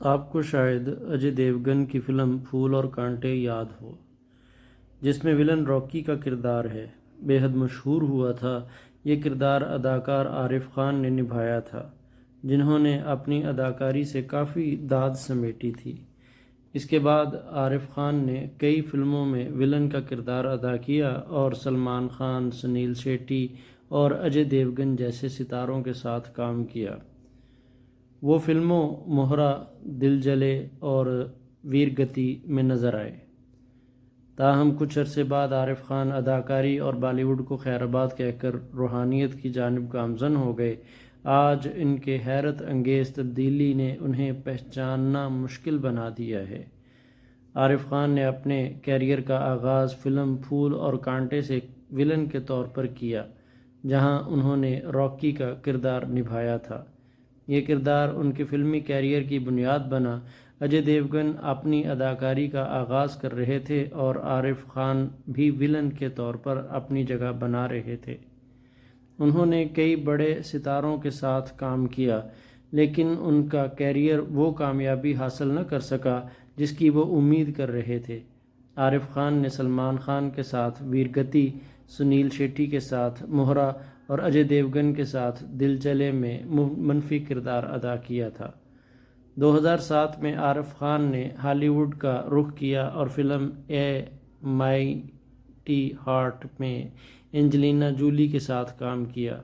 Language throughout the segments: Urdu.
آپ کو شاید اجے دیوگن کی فلم پھول اور کانٹے یاد ہو، جس میں ولن راکی کا کردار ہے، بے حد مشہور ہوا تھا۔ یہ کردار اداکار عارف خان نے نبھایا تھا، جنہوں نے اپنی اداکاری سے کافی داد سمیٹی تھی۔ اس کے بعد عارف خان نے کئی فلموں میں ولن کا کردار ادا کیا اور سلمان خان، سنیل شیٹی اور اجے دیوگن جیسے ستاروں کے ساتھ کام کیا۔ وہ فلموں موہرا، دل جلے اور ویرگتی میں نظر آئے۔ تاہم کچھ عرصے بعد عارف خان اداکاری اور بالی ووڈ کو خیر آباد کہہ کر روحانیت کی جانب گامزن ہو گئے۔ آج ان کے حیرت انگیز تبدیلی نے انہیں پہچاننا مشکل بنا دیا ہے۔ عارف خان نے اپنے کیریئر کا آغاز فلم پھول اور کانٹے سے ولن کے طور پر کیا، جہاں انہوں نے راکی کا کردار نبھایا تھا۔ یہ کردار ان کے فلمی کیریئر کی بنیاد بنا۔ اجے دیوگن اپنی اداکاری کا آغاز کر رہے تھے اور عارف خان بھی ولن کے طور پر اپنی جگہ بنا رہے تھے۔ انہوں نے کئی بڑے ستاروں کے ساتھ کام کیا، لیکن ان کا کیریئر وہ کامیابی حاصل نہ کر سکا جس کی وہ امید کر رہے تھے۔ عارف خان نے سلمان خان کے ساتھ ویرگتی، سنیل شیٹی کے ساتھ موہرا اور اجے دیوگن کے ساتھ دل جلے میں منفی کردار ادا کیا تھا۔ 2007 میں عارف خان نے ہالی ووڈ کا رخ کیا اور فلم اے مائٹی ہارٹ میں اینجلینا جولی کے ساتھ کام کیا۔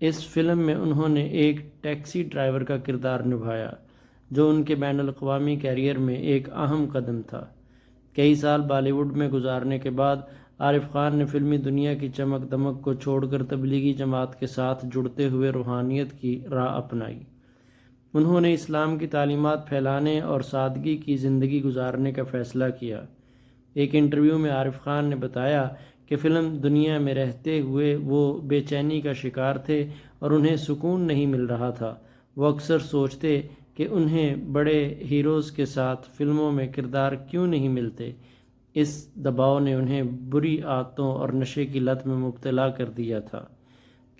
اس فلم میں انہوں نے ایک ٹیکسی ڈرائیور کا کردار نبھایا، جو ان کے بین الاقوامی کیریئر میں ایک اہم قدم تھا۔ کئی سال بالی ووڈ میں گزارنے کے بعد عارف خان نے فلمی دنیا کی چمک دمک کو چھوڑ کر تبلیغی جماعت کے ساتھ جڑتے ہوئے روحانیت کی راہ اپنائی۔ انہوں نے اسلام کی تعلیمات پھیلانے اور سادگی کی زندگی گزارنے کا فیصلہ کیا۔ ایک انٹرویو میں عارف خان نے بتایا کہ فلم دنیا میں رہتے ہوئے وہ بے چینی کا شکار تھے اور انہیں سکون نہیں مل رہا تھا۔ وہ اکثر سوچتے کہ انہیں بڑے ہیروز کے ساتھ فلموں میں کردار کیوں نہیں ملتے۔ اس دباؤ نے انہیں بری عادتوں اور نشے کی لت میں مبتلا کر دیا تھا۔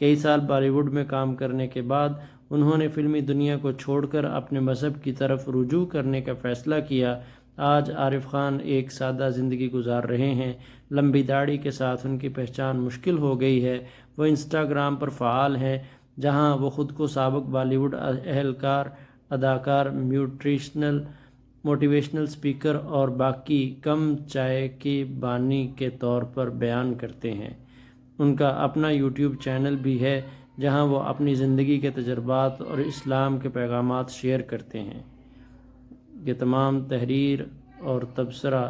کئی سال بالی ووڈ میں کام کرنے کے بعد انہوں نے فلمی دنیا کو چھوڑ کر اپنے مذہب کی طرف رجوع کرنے کا فیصلہ کیا۔ آج عارف خان ایک سادہ زندگی گزار رہے ہیں۔ لمبی داڑھی کے ساتھ ان کی پہچان مشکل ہو گئی ہے۔ وہ انسٹاگرام پر فعال ہیں، جہاں وہ خود کو سابق بالی ووڈ اہلکار، اداکار، موٹیویشنل سپیکر اور باقی کم چائے کے بانی کے طور پر بیان کرتے ہیں۔ ان کا اپنا یوٹیوب چینل بھی ہے، جہاں وہ اپنی زندگی کے تجربات اور اسلام کے پیغامات شیئر کرتے ہیں۔ یہ تمام تحریر اور تبصرہ